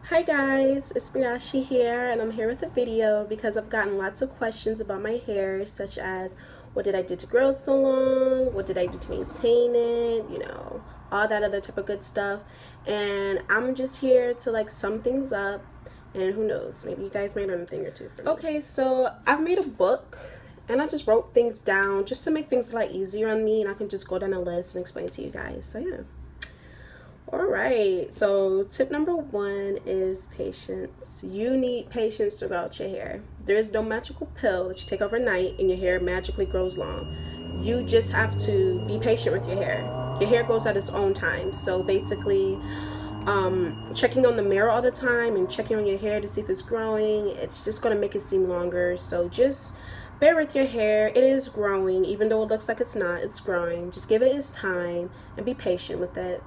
Hi guys, it's Briashi here, and I'm here with a video because I've gotten lots of questions about my hair, such as what did I do to grow it so long, what did I do to maintain it, all that other type of good stuff. And I'm just here to sum things up, and who knows, maybe you guys might learn a thing or two from me. Okay, so I've made a book and I just wrote things down just to make things a lot easier on me, and I can just go down a list and explain to you guys. So yeah. Alright, so tip number one is patience. You need patience to grow out your hair. There is no magical pill that you take overnight and your hair magically grows long. You just have to be patient with your hair. Your hair grows at its own time. So basically, checking on the mirror all the time and checking on your hair to see if it's growing, it's just going to make it seem longer. So just bear with your hair. It is growing, even though it looks like it's not. It's growing. Just give it its time and be patient with it.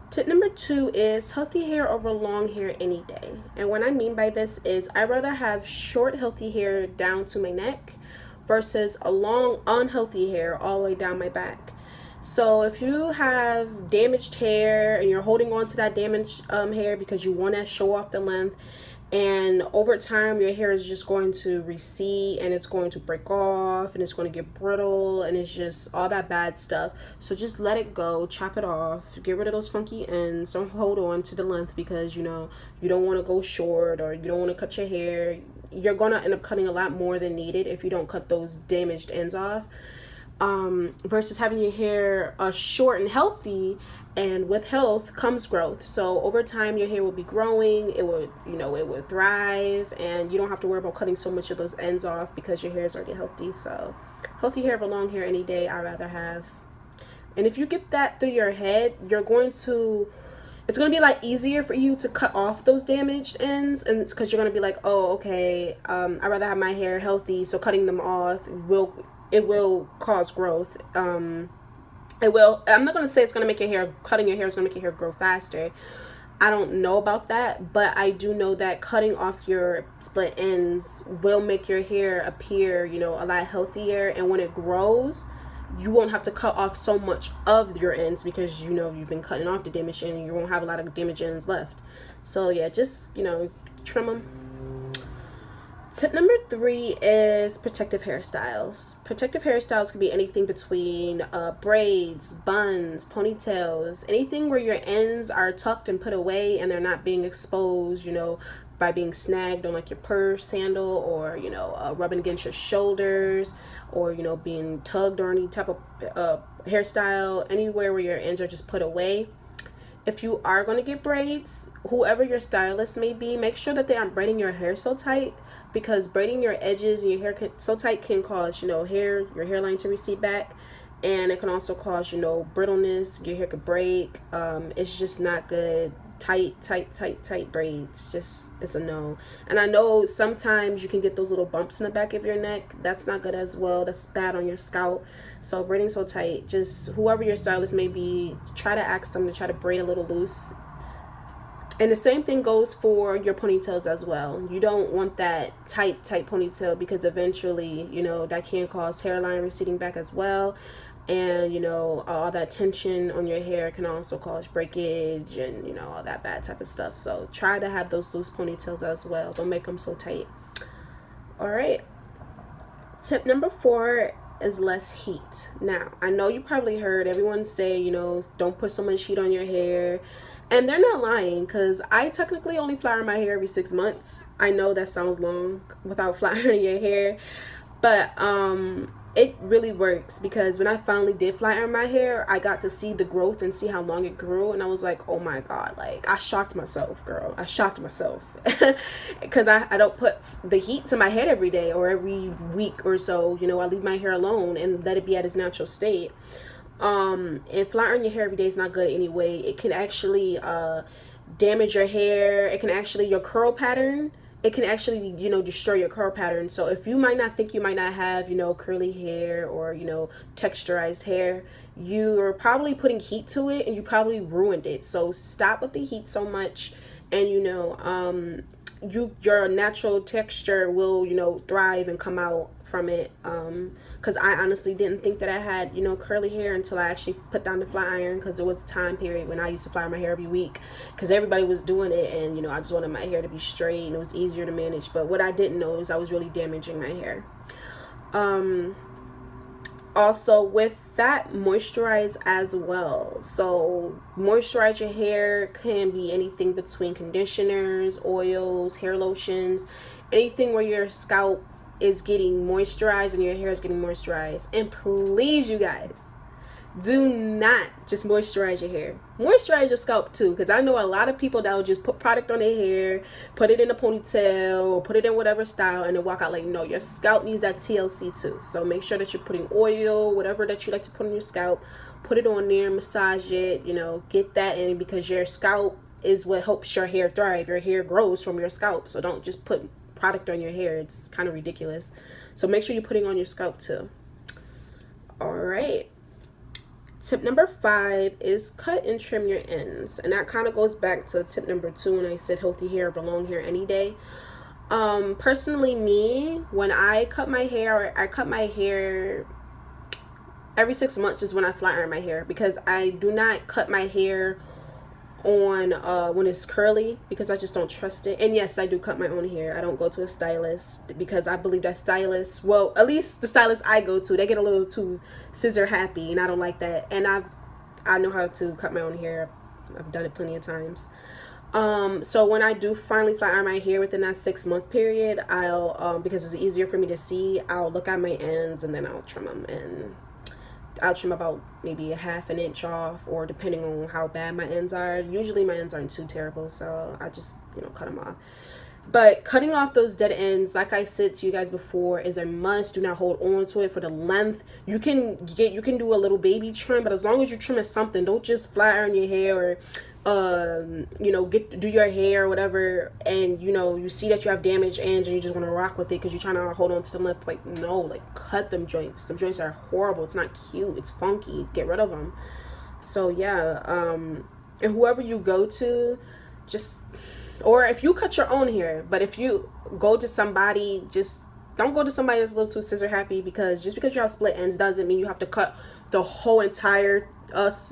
Tip number two is healthy hair over long hair any day. And what I mean by this is I'd rather have short healthy hair down to my neck versus a long unhealthy hair all the way down my back. So if you have damaged hair and you're holding on to that damaged hair because you want to show off the length, and over time your hair is just going to recede and it's going to break off and it's going to get brittle and it's just all that bad stuff. So just let it go, chop it off, get rid of those funky ends. Don't hold on to the length because you don't want to go short or you don't want to cut your hair. You're going to end up cutting a lot more than needed if you don't cut those damaged ends off. Versus having your hair short and healthy, and with health comes growth. So over time your hair will be growing, it will thrive, and you don't have to worry about cutting so much of those ends off because your hair is already healthy. So healthy hair over long hair any day I'd rather have. And if you get that through your head, it's going to be a lot easier for you to cut off those damaged ends, and it's because you're going to be like, oh, okay, I'd rather have my hair healthy, so cutting them off will cause growth. I'm not going to say it's going to make your hair, cutting your hair is going to make your hair grow faster. I don't know about that, but I do know that cutting off your split ends will make your hair appear, a lot healthier. And when it grows, you won't have to cut off so much of your ends because you've been cutting off the damaged end and you won't have a lot of damaged ends left. So yeah, just trim them. Tip number three is protective hairstyles. Protective hairstyles can be anything between braids, buns, ponytails, anything where your ends are tucked and put away and they're not being exposed, by being snagged on your purse handle, or rubbing against your shoulders, or being tugged or any type of hairstyle, anywhere where your ends are just put away. If you are going to get braids, whoever your stylist may be, make sure that they aren't braiding your hair so tight, because braiding your edges and your hair so tight can cause, your hairline to recede back, and it can also cause, brittleness. Your hair could break. It's just not good. Tight braids, it's a no. And I know sometimes you can get those little bumps in the back of your neck. That's not good as well. That's bad on your scalp. So braiding so tight, just whoever your stylist may be, try to ask them to try to braid a little loose. And the same thing goes for your ponytails as well. You don't want that tight ponytail, because eventually that can cause hairline receding back as well. And all that tension on your hair can also cause breakage and all that bad type of stuff. So try to have those loose ponytails as well. Don't make them so tight. All right, tip number four is less heat. Now I know you probably heard everyone say don't put so much heat on your hair, and they're not lying, because I technically only flat iron my hair every 6 months. I know that sounds long without flat ironing your hair, but it really works, because when I finally did flat iron my hair, I got to see the growth and see how long it grew, and I was like, oh my god, I shocked myself, girl. I shocked myself because I don't put the heat to my head every day or every week or so. I leave my hair alone and let it be at its natural state. And flat ironing your hair every day is not good anyway. It can actually damage your hair. It can actually, your curl pattern, it can actually destroy your curl pattern. So if you might not have curly hair or texturized hair, you're probably putting heat to it and you probably ruined it. So stop with the heat so much, and your natural texture will thrive and come out from it, because I honestly didn't think that I had, you know, curly hair until I actually put down the flat iron, because there was a time period when I used to flat iron my hair every week because everybody was doing it, and you know, I just wanted my hair to be straight and it was easier to manage. But what I didn't know is I was really damaging my hair. Also with that, moisturize as well. So moisturize your hair can be anything between conditioners, oils, hair lotions, anything where your scalp is getting moisturized and your hair is getting moisturized. And please, you guys, do not just moisturize your hair. Moisturize your scalp too, because I know a lot of people that will just put product on their hair, put it in a ponytail, or put it in whatever style, and then walk out like, no, your scalp needs that TLC too. So make sure that you're putting oil, whatever that you like to put on your scalp, put it on there, massage it, you know, get that in, because your scalp is what helps your hair thrive. Your hair grows from your scalp, so don't just put product on your hair. It's kind of ridiculous. So make sure you're putting on your scalp too. All right. Tip number 5 is cut and trim your ends, and that kind of goes back to tip number 2 when I said healthy hair over long hair any day. Personally, me, when I cut my hair every 6 months is when I flat iron my hair, because I do not cut my hair on when it's curly, because I just don't trust it. And yes, I do cut my own hair. I don't go to a stylist, because I believe that stylists, well, at least the stylist I go to, they get a little too scissor happy, and I don't like that. And I know how to cut my own hair. I've done it plenty of times. So when I do finally flat iron my hair within that 6-month period, I'll because it's easier for me to see, I'll look at my ends and then I'll trim them, and I'll trim about maybe a ½ an inch off, or depending on how bad my ends are. Usually my ends aren't too terrible, so I just, you know, cut them off. But cutting off those dead ends, like I said to you guys before, is a must. Do not hold on to it for the length. You can do a little baby trim, but as long as you're trimming something, don't just flat iron your hair, or you know, do your hair or whatever, and you know, you see that you have damaged ends and you just want to rock with it because you're trying to hold on to the length. Like, no, like, cut them joints. Them joints are horrible. It's not cute. It's funky. Get rid of them. So yeah, and whoever you go to, just, or if you cut your own hair, but if you go to somebody, just don't go to somebody that's a little too scissor happy, because just because you have split ends doesn't mean you have to cut the whole entire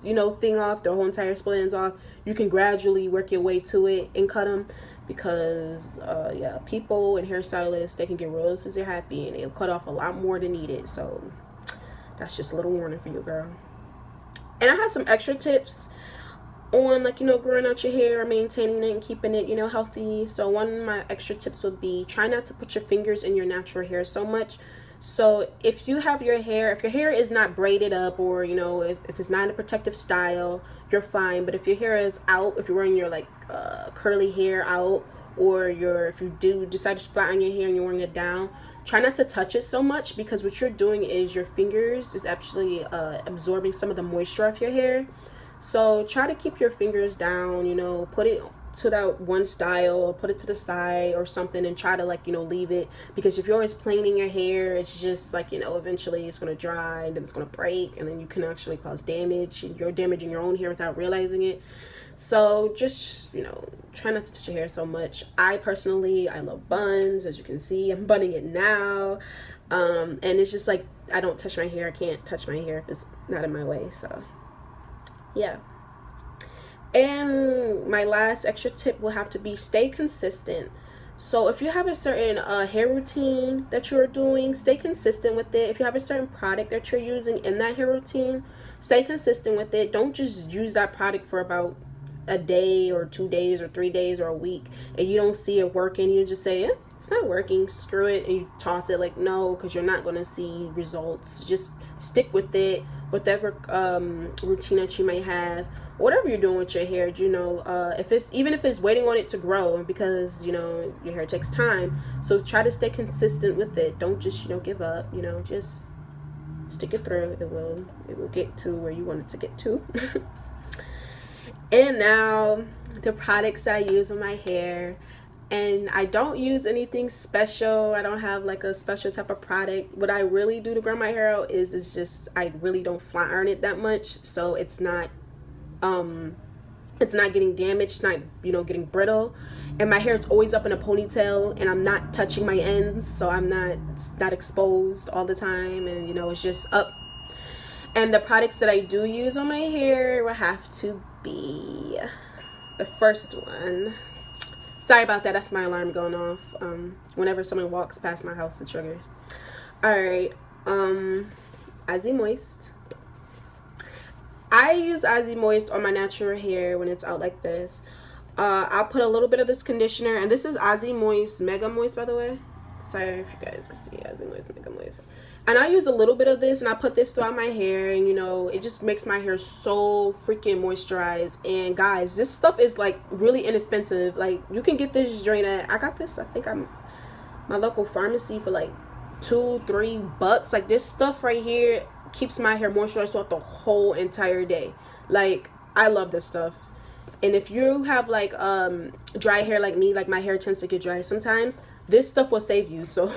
you know, thing off, the whole entire split ends off. You can gradually work your way to it and cut them, because yeah, people and hairstylists, they can get real scissor happy and they'll cut off a lot more than needed. So that's just a little warning for you, girl. And I have some extra tips on, like, you know, growing out your hair, maintaining it and keeping it, you know, healthy. So one of my extra tips would be, try not to put your fingers in your natural hair so much. So if you have your hair, if your hair is not braided up, or you know, if it's not in a protective style, you're fine. But if your hair is out, if you're wearing your like curly hair out, or if you do decide to flatten your hair and you're wearing it down, try not to touch it so much, because what you're doing is your fingers is actually absorbing some of the moisture off your hair. So try to keep your fingers down, you know, put it to that one style, or put it to the side or something, and try to, like, you know, leave it, because if you're always planing your hair, it's just like, you know, eventually it's going to dry and then it's going to break, and then you can actually cause damage, and you're damaging your own hair without realizing it. So just, you know, try not to touch your hair so much. I personally, I love buns. As you can see, I'm bunning it now, and it's just like, I don't touch my hair. I can't touch my hair if it's not in my way. So yeah. And my last extra tip will have to be, stay consistent. So if you have a certain hair routine that you're doing, stay consistent with it. If you have a certain product that you're using in that hair routine, stay consistent with it. Don't just use that product for about a day or 2 days or 3 days or a week, and you don't see it working. You just say, it's not working, screw it, and you toss it. Like, no, because you're not going to see results. Just stick with it, whatever routine that you may have, whatever you're doing with your hair. You know, even if it's waiting on it to grow, because you know your hair takes time, so try to stay consistent with it. Don't just, you know, give up. You know, just stick it through. It will get to where you want it to get to. And now the products I use on my hair. And I don't use anything special. I don't have like a special type of product. What I really do to grow my hair out is just, I really don't flat iron it that much, so it's not It's not getting damaged, it's not, you know, getting brittle. And my hair is always up in a ponytail, and I'm not touching my ends, so I'm not exposed all the time, and you know, it's just up. And the products that I do use on my hair will have to be the first one. Sorry about that, that's my alarm going off. Whenever someone walks past my house, it triggers. Alright, Aussie Moist. I use Aussie Moist on my natural hair when it's out like this. I'll put a little bit of this conditioner, and this is Aussie Moist Mega Moist, by the way. Sorry if you guys can see Aussie Moist Mega Moist. And I use a little bit of this, and I put this throughout my hair, and you know, it just makes my hair so freaking moisturized. And guys, this stuff is like really inexpensive. Like, you can get this joint at, I got this, I think I'm my local pharmacy for like $2-3. Like, this stuff right here keeps my hair moisturized throughout the whole entire day. Like, I love this stuff. And if you have like dry hair like me, like my hair tends to get dry sometimes, this stuff will save you. So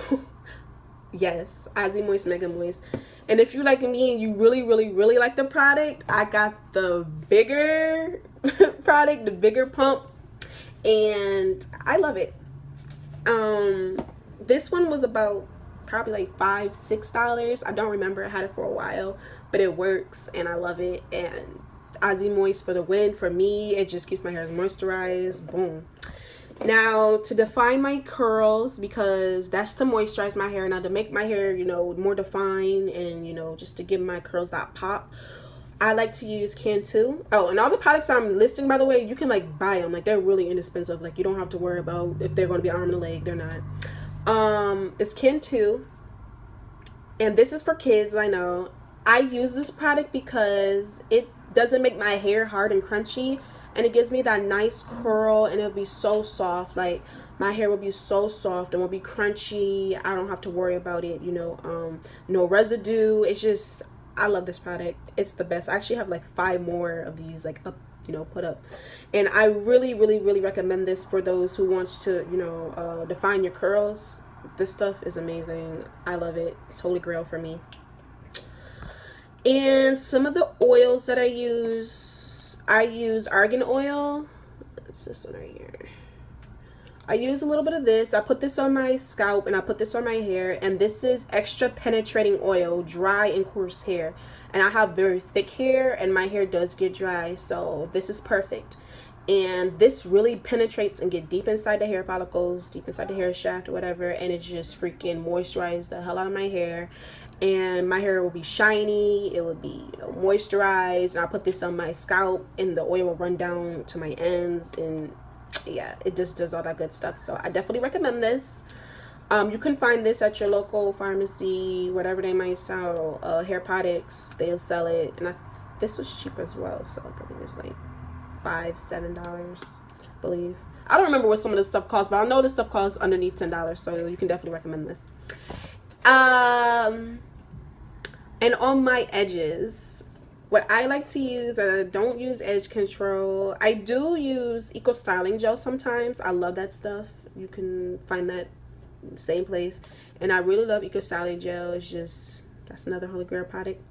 yes, Aussie Moist Mega Moist. And if you like me and you really like the product, I got the bigger product, the bigger pump, and I love it. This one was about probably like $5-6. I don't remember. I had it for a while, but it works and I love it. And Aussie Moist for the win. For me, it just keeps my hair moisturized. Boom. Now, to define my curls, because that's to moisturize my hair. Now, to make my hair, you know, more defined, and you know, just to give my curls that pop, I like to use Cantu. Oh, and all the products I'm listing, by the way, you can like buy them. Like, they're really inexpensive. Like, you don't have to worry about if they're going to be arm and a leg. They're not. It's Cantu, and this is for kids. I know. I use this product because it doesn't make my hair hard and crunchy, and it gives me that nice curl, and it'll be so soft. Like, my hair will be so soft and will be crunchy. I don't have to worry about it, you know. No residue. It's just, I love this product. It's the best. I actually have like 5 more of these, like, up, you know, put up, and I really recommend this for those who wants to, you know, define your curls. This stuff is amazing. I love it. It's holy grail for me. And some of the oils that I use argan oil. It's this one right here. I use a little bit of this. I put this on my scalp and I put this on my hair, and this is extra penetrating oil, dry and coarse hair. And I have very thick hair and my hair does get dry, so this is perfect. And this really penetrates and get deep inside the hair follicles, deep inside the hair shaft or whatever, and it just freaking moisturizes the hell out of my hair. And my hair will be shiny, it will be, you know, moisturized, and I put this on my scalp and the oil will run down to my ends, and yeah, it just does all that good stuff. So I definitely recommend this. You can find this at your local pharmacy, whatever they might sell hair products, they'll sell it. And this was cheap as well, so I think it was like $5-7, I believe. I don't remember what some of this stuff costs, but I know this stuff costs underneath $10, so you can definitely recommend this. And on my edges, what I like to use, I don't use edge control. I do use Eco Styling Gel sometimes. I love that stuff. You can find that in the same place. And I really love Eco Styling Gel. It's just, that's another holy grail product.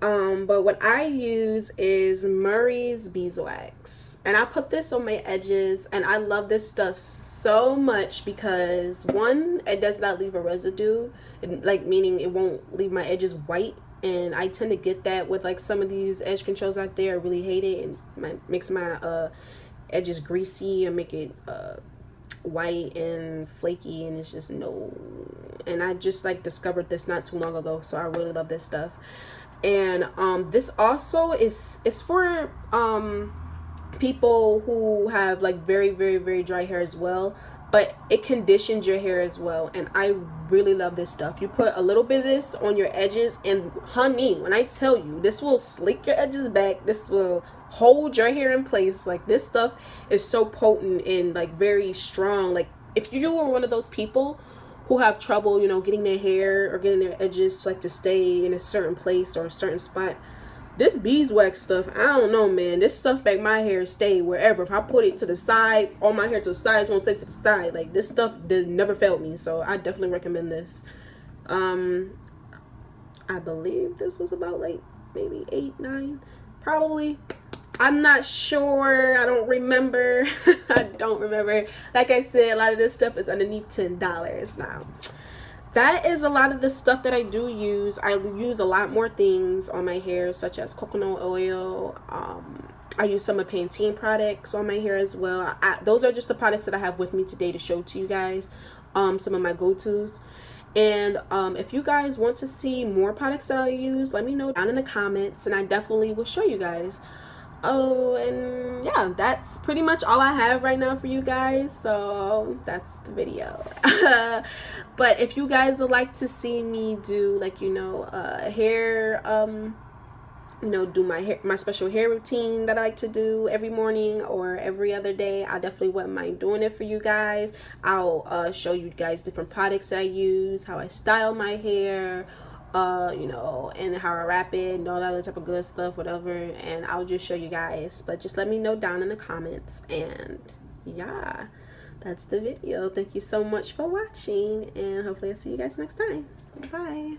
But what I use is Murray's Beeswax. And I put this on my edges, and I love this stuff so much because, one, it does not leave a residue. Like, meaning it won't leave my edges white. And I tend to get that with like some of these edge controls out there. I really hate it. It makes my edges greasy and make it white and flaky, and it's just no. And I just like discovered this not too long ago, so I really love this stuff. And this also is for people who have like very dry hair as well, but it conditions your hair as well. And I really love this stuff. You put a little bit of this on your edges, and honey, when I tell you, this will slick your edges back, this will hold your hair in place. Like, this stuff is so potent and like very strong. Like, if you were one of those people who have trouble, you know, getting their hair or getting their edges like to stay in a certain place or a certain spot, this beeswax stuff, I don't know, man, this stuff make my hair stay wherever. If I put it to the side, all my hair to the side, it's gonna stay to the side. Like, this stuff does never failed me, so I definitely recommend this. I believe this was about like maybe $8-9, probably. I'm not sure. I don't remember. I don't remember. Like I said, a lot of this stuff is underneath $10 now. That is a lot of the stuff that I do use. I use a lot more things on my hair, such as coconut oil. I use some of Pantene products on my hair as well. Those are just the products that I have with me today to show to you guys. Some of my go-tos. And if you guys want to see more products that I use, let me know down in the comments, and I definitely will show you guys. Oh, and yeah, that's pretty much all I have right now for you guys, so that's the video. But if you guys would like to see me do, like, hair, do my special hair routine that I like to do every morning or every other day, I definitely wouldn't mind doing it for you guys. I'll show you guys different products that I use, how I style my hair, and how I wrap it and all that other type of good stuff, whatever, and I'll just show you guys. But just let me know down in the comments, and yeah, that's the video. Thank you so much for watching, and hopefully I'll see you guys next time. Bye.